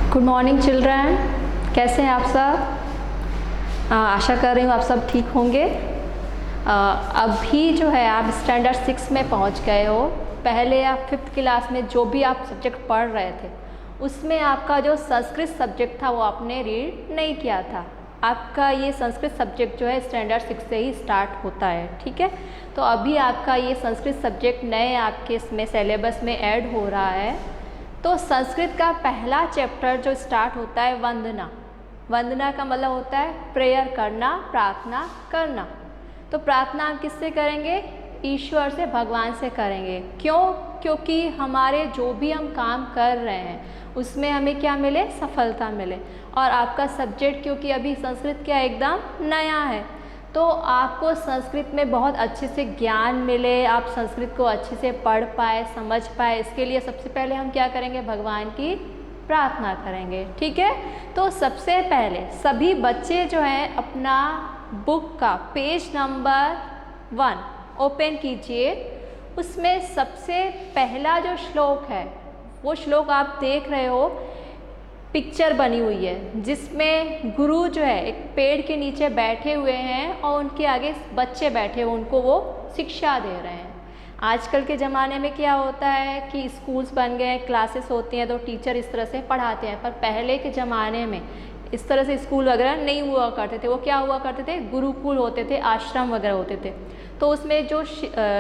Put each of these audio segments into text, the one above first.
Good morning children, कैसे हैं आप सब। आशा कर रही हूँ आप सब ठीक होंगे। अभी जो है आप स्टैंडर्ड 6 में पहुँच गए हो। पहले आप 5th क्लास में जो भी आप सब्जेक्ट पढ़ रहे थे उसमें आपका जो संस्कृत सब्जेक्ट था वो आपने रीड नहीं किया था। आपका ये संस्कृत सब्जेक्ट जो है स्टैंडर्ड 6 से ही स्टार्ट होता है, ठीक है। तो अभी आपका ये संस्कृत सब्जेक्ट नए आपके इसमें सिलेबस में ऐड हो रहा है। तो संस्कृत का पहला चैप्टर जो स्टार्ट होता है वंदना। वंदना का मतलब होता है प्रेयर करना, प्रार्थना करना। तो प्रार्थना हम किससे करेंगे? ईश्वर से, भगवान से करेंगे। क्यों? क्योंकि हमारे जो भी हम काम कर रहे हैं उसमें हमें क्या मिले? सफलता मिले। और आपका सब्जेक्ट क्योंकि अभी संस्कृत क्या एकदम नया है तो आपको संस्कृत में बहुत अच्छे से ज्ञान मिले, आप संस्कृत को अच्छे से पढ़ पाए, समझ पाए। इसके लिए सबसे पहले हम क्या करेंगे? भगवान की प्रार्थना करेंगे, ठीक है। तो सबसे पहले सभी बच्चे जो हैं अपना बुक का पेज नंबर 1 ओपन कीजिए। उसमें सबसे पहला जो श्लोक है वो श्लोक आप देख रहे हो, पिक्चर बनी हुई है जिसमें गुरु जो है एक पेड़ के नीचे बैठे हुए हैं और उनके आगे बच्चे बैठे हुए, उनको वो शिक्षा दे रहे हैं। आजकल के ज़माने में क्या होता है कि स्कूल्स बन गए, क्लासेस होती हैं तो टीचर इस तरह से पढ़ाते हैं, पर पहले के ज़माने में इस तरह से स्कूल वगैरह नहीं हुआ करते थे। वो क्या हुआ करते थे? गुरुकुल होते थे, आश्रम वगैरह होते थे। तो उसमें जो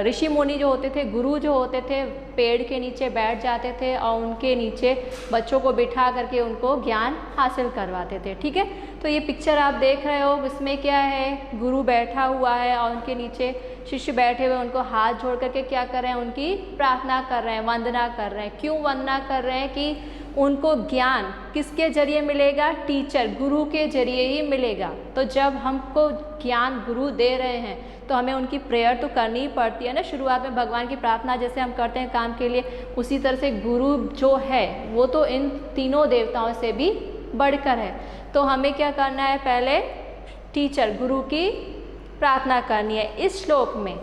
ऋषि मुनि जो होते थे, गुरु जो होते थे, पेड़ के नीचे बैठ जाते थे और उनके नीचे बच्चों को बिठा करके उनको ज्ञान हासिल करवाते थे, ठीक है। तो ये पिक्चर आप देख रहे हो, इसमें क्या है? गुरु बैठा हुआ है और उनके नीचे शिष्य बैठे हुए, उनको हाथ जोड़ करके क्या कर रहे हैं? उनकी प्रार्थना कर रहे हैं, वंदना कर रहे हैं। क्यों वंदना कर रहे हैं? कि उनको ज्ञान किसके जरिए मिलेगा? टीचर, गुरु के जरिए ही मिलेगा। तो जब हमको ज्ञान गुरु दे रहे हैं तो हमें उनकी प्रेयर तो करनी ही पड़ती है ना। शुरुआत में भगवान की प्रार्थना जैसे हम करते हैं काम के लिए, उसी तरह से गुरु जो है वो तो इन तीनों देवताओं से भी बढ़कर है। तो हमें क्या करना है? पहले टीचर, गुरु की प्रार्थना करनी है। इस श्लोक में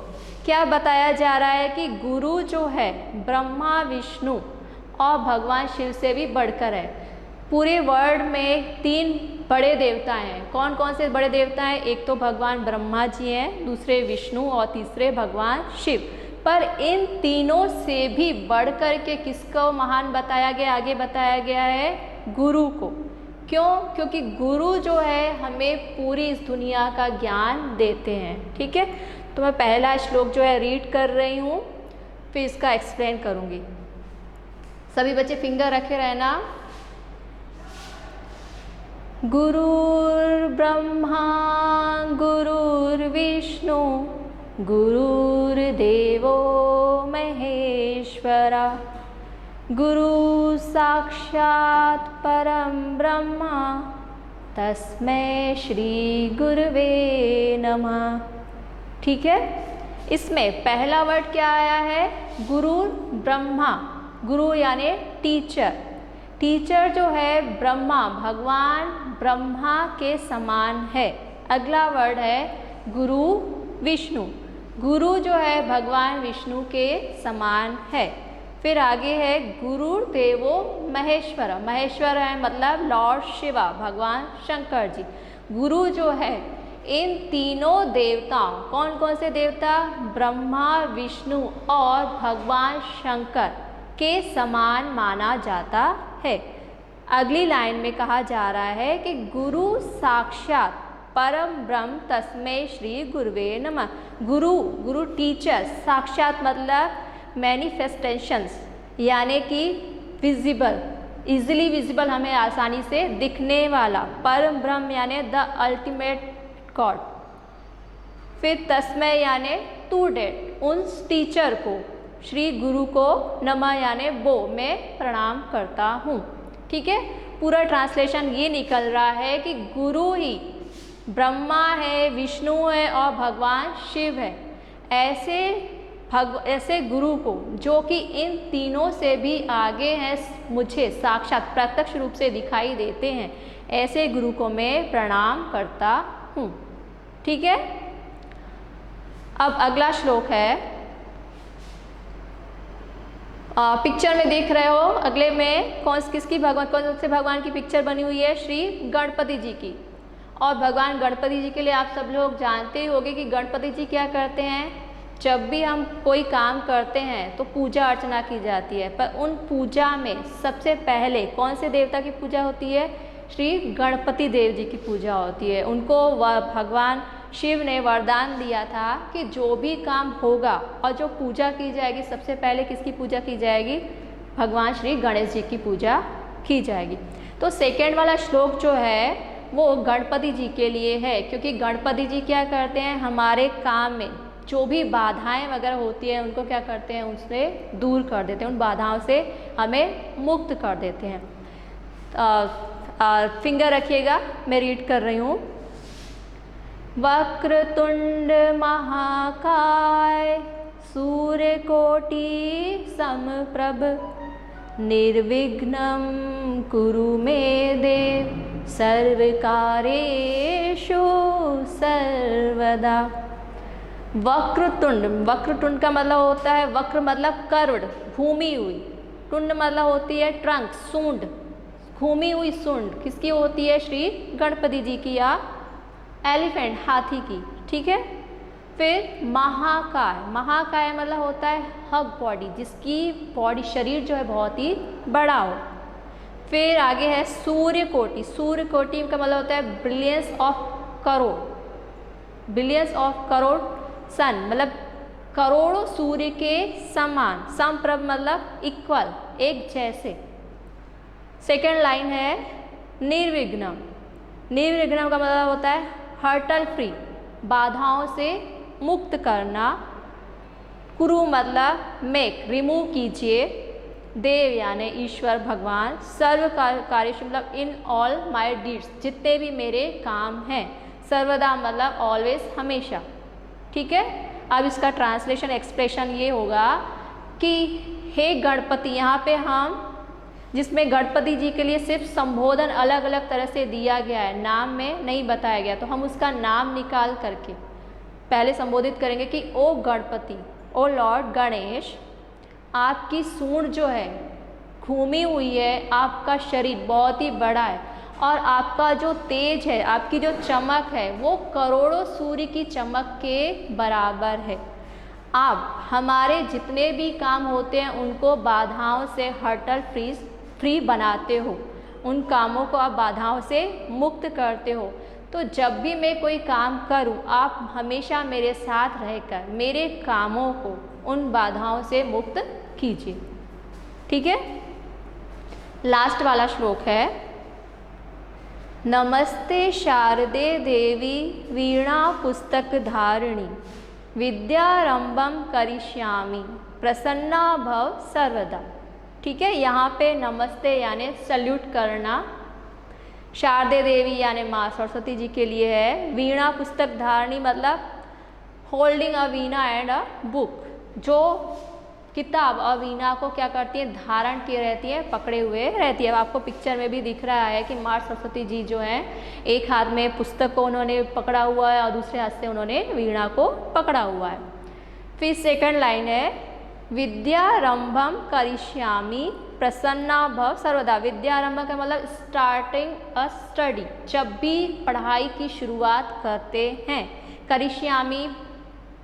क्या बताया जा रहा है कि गुरु जो है ब्रह्मा, विष्णु और भगवान शिव से भी बढ़कर है। पूरे वर्ल्ड में 3 बड़े देवता हैं। कौन कौन से बड़े देवता हैं? एक तो भगवान ब्रह्मा जी हैं, दूसरे विष्णु और तीसरे भगवान शिव। पर इन तीनों से भी बढ़कर के किसको महान बताया गया? आगे बताया गया है गुरु को। क्यों? क्योंकि गुरु जो है हमें पूरी इस दुनिया का ज्ञान देते हैं, ठीक है। तो मैं पहला श्लोक जो है रीड कर रही हूँ, फिर इसका एक्सप्लेन करूँगी। सभी बच्चे फिंगर रखे रहना। गुरुर्ब्रह्मा गुरुर्विष्णु गुरुर्देवो महेश्वरा गुरु साक्षात् परम ब्रह्मा तस्मै श्री गुरुवे नमः, ठीक है। इसमें पहला वर्ड क्या आया है? गुरु ब्रह्मा। गुरु यानी टीचर। टीचर जो है ब्रह्मा, भगवान ब्रह्मा के समान है। अगला वर्ड है गुरु विष्णु। गुरु जो है भगवान विष्णु के समान है। फिर आगे है गुरु देवो महेश्वर। महेश्वर है मतलब लॉर्ड शिवा, भगवान शंकर जी। गुरु जो है इन तीनों देवताओं, कौन कौन से देवता? ब्रह्मा, विष्णु और भगवान शंकर के समान माना जाता है। अगली लाइन में कहा जा रहा है कि गुरु साक्षात परम ब्रह्म तस्मै श्री गुरुवे नमः। गुरु टीचर, साक्षात मतलब मैनिफेस्टेशंस, यानी कि विजिबल, इजीली विजिबल, हमें आसानी से दिखने वाला। परम ब्रह्म यानी द अल्टीमेट गॉड। फिर तस्मै यानी टू डेट, उन टीचर को, श्री गुरु को, नमः यानी वो, मैं प्रणाम करता हूँ, ठीक है। पूरा ट्रांसलेशन ये निकल रहा है कि गुरु ही ब्रह्मा है, विष्णु है और भगवान शिव है। ऐसे गुरु को जो कि इन तीनों से भी आगे हैं, मुझे साक्षात प्रत्यक्ष रूप से दिखाई देते हैं, ऐसे गुरु को मैं प्रणाम करता हूँ, ठीक है। अब अगला श्लोक है पिक्चर में देख रहे हो, अगले में कौन से भगवान की पिक्चर बनी हुई है? श्री गणपति जी की। और भगवान गणपति जी के लिए आप सब लोग जानते ही होंगे कि गणपति जी क्या करते हैं, जब भी हम कोई काम करते हैं तो पूजा अर्चना की जाती है, पर उन पूजा में सबसे पहले कौन से देवता की पूजा होती है? श्री गणपति देव जी की पूजा होती है। उनको भगवान शिव ने वरदान दिया था कि जो भी काम होगा और जो पूजा की जाएगी, सबसे पहले किसकी पूजा की जाएगी? भगवान श्री गणेश जी की पूजा की जाएगी। तो सेकेंड वाला श्लोक जो है वो गणपति जी के लिए है, क्योंकि गणपति जी क्या करते हैं, हमारे काम में जो भी बाधाएं वगैरह होती हैं उनको क्या करते हैं, उससे दूर कर देते हैं, उन बाधाओं से हमें मुक्त कर देते हैं। फिंगर रखिएगा, मैं रीड कर रही हूँ। वक्रतुंड महाकाय सूर्यकोटि समप्रभ निर्विघ्नं कुरु मे देव सर्वकार्येषु सर्वदा। वक्रतुंड, वक्रतुंड का मतलब होता है, वक्र मतलब कर्व, घूमी हुई, टुंड मतलब होती है ट्रंक, सूंड, घूमी हुई सूंड किसकी होती है? श्री गणपति जी की, या एलिफेंट, हाथी की। ठीक है। फिर महाकाय, महाकाय मतलब होता है हग बॉडी, जिसकी बॉडी शरीर जो है बहुत ही बड़ा हो। फिर आगे है सूर्य कोटि, सूर्य कोटि का मतलब होता है brilliance of crore, brilliance of crore sun, मतलब करोड़ों सूर्य के समान, समप्रभ मतलब इक्वल, एक जैसे। सेकेंड लाइन है निर्विघ्नम, निर्विघ्नम का मतलब होता है हर्टल फ्री, बाधाओं से मुक्त करना। कुरु मतलब मेक, रिमूव कीजिए। देव यानी ईश्वर भगवान, सर्व कार्य मतलब इन ऑल माय डीड्स, जितने भी मेरे काम हैं। सर्वदा मतलब ऑलवेज, हमेशा। ठीक है। अब इसका ट्रांसलेशन एक्सप्रेशन ये होगा कि हे गणपति, यहाँ पे हम, जिसमें गणपति जी के लिए सिर्फ संबोधन अलग अलग तरह से दिया गया है, नाम में नहीं बताया गया, तो हम उसका नाम निकाल करके पहले संबोधित करेंगे कि ओ गणपति, ओ लॉर्ड गणेश, आपकी सूंड जो है घूमी हुई है, आपका शरीर बहुत ही बड़ा है और आपका जो तेज है, आपकी जो चमक है वो करोड़ों सूर्य की चमक के बराबर है। आप हमारे जितने भी काम होते हैं उनको बाधाओं से हर्टल फ्री बनाते हो, उन कामों को आप बाधाओं से मुक्त करते हो। तो जब भी मैं कोई काम करूं, आप हमेशा मेरे साथ रहकर मेरे कामों को उन बाधाओं से मुक्त कीजिए। ठीक है। लास्ट वाला श्लोक है, नमस्ते शारदे देवी वीणा पुस्तक धारिणी विद्यारंभम करिष्यामि प्रसन्ना भव सर्वदा। ठीक है। यहाँ पे नमस्ते यानी सल्यूट करना, शारदे देवी यानी माँ सरस्वती जी के लिए है। वीणा पुस्तक धारणी मतलब holding a Veena and a book, जो किताब और वीणा को क्या करती है, धारण किए रहती है, पकड़े हुए रहती है। अब आपको पिक्चर में भी दिख रहा है कि माँ सरस्वती जी जो हैं, एक हाथ में पुस्तक को उन्होंने पकड़ा हुआ है और दूसरे हाथ से उन्होंने वीणा को पकड़ा हुआ है। फिर सेकंड लाइन है, विद्यारंभम करिष्यामि प्रसन्ना भव सर्वदा। विद्यारंभ का मतलब स्टार्टिंग अ स्टडी, जब भी पढ़ाई की शुरुआत करते हैं। करिष्यामि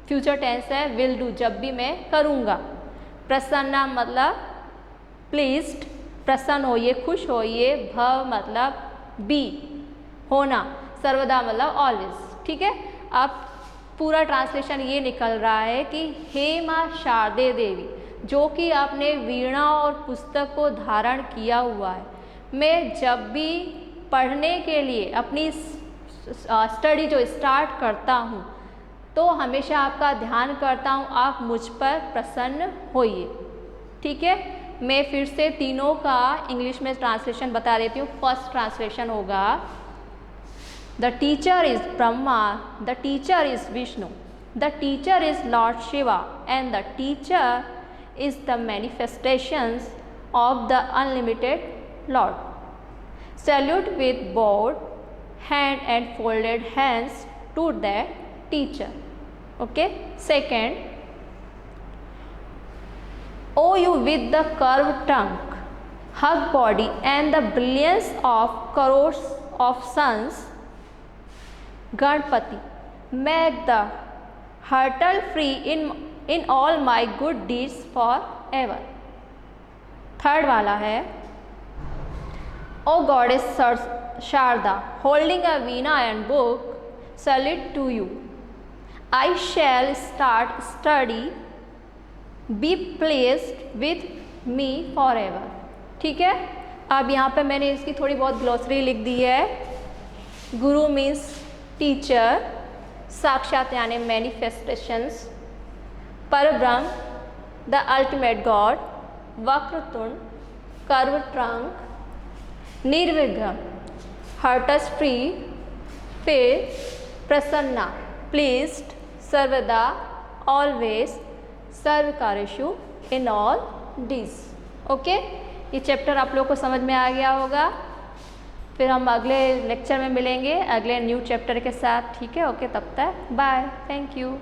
फ्यूचर टेंस है, विल डू, जब भी मैं करूँगा। प्रसन्ना मतलब प्लीज्ड, प्रसन्न होइए, खुश होइए। भव मतलब बी, होना। सर्वदा मतलब ऑलवेज। ठीक है। अब पूरा ट्रांसलेशन ये निकल रहा है कि हे माँ शारदे देवी, जो कि आपने वीणा और पुस्तक को धारण किया हुआ है, मैं जब भी पढ़ने के लिए अपनी स्टडी जो स्टार्ट करता हूँ तो हमेशा आपका ध्यान करता हूँ, आप मुझ पर प्रसन्न होइए। ठीक है। मैं फिर से तीनों का इंग्लिश में ट्रांसलेशन बता देती हूँ। फर्स्ट ट्रांसलेशन होगा, the teacher is Brahma, the teacher is Vishnu, the teacher is Lord Shiva and the teacher is the manifestations of the unlimited Lord. Salute with bowed hand and folded hands to the teacher. Okay. Second, O you with the curved trunk, hug body and the billions of crores of suns, Ganpati, make the hurtle free in all my good deeds forever. Third वाला है O goddess Sharda, holding a veena and book, salute to you. I shall start study, be pleased with me forever. ठीक है, अब यहाँ पे मैंने इसकी थोड़ी बहुत ग्लॉसरी लिख दी है. गुरु मीन्स टीचर, साक्षात यानी मैनिफेस्टेशंस, परब्रह्म द अल्टीमेट गॉड, वक्रतुंड कर्व ट्रंक, निर्विघ्न हर्टस फ्री, फिर प्रसन्ना प्लीज्ड, सर्वदा ऑलवेज, सर्वकार्येषु इन ऑल डीज. ओके, ये चैप्टर आप लोग को समझ में आ गया होगा. फिर हम अगले लेक्चर में मिलेंगे अगले न्यू चैप्टर के साथ. ठीक है, ओके, तब तक बाय, थैंक यू.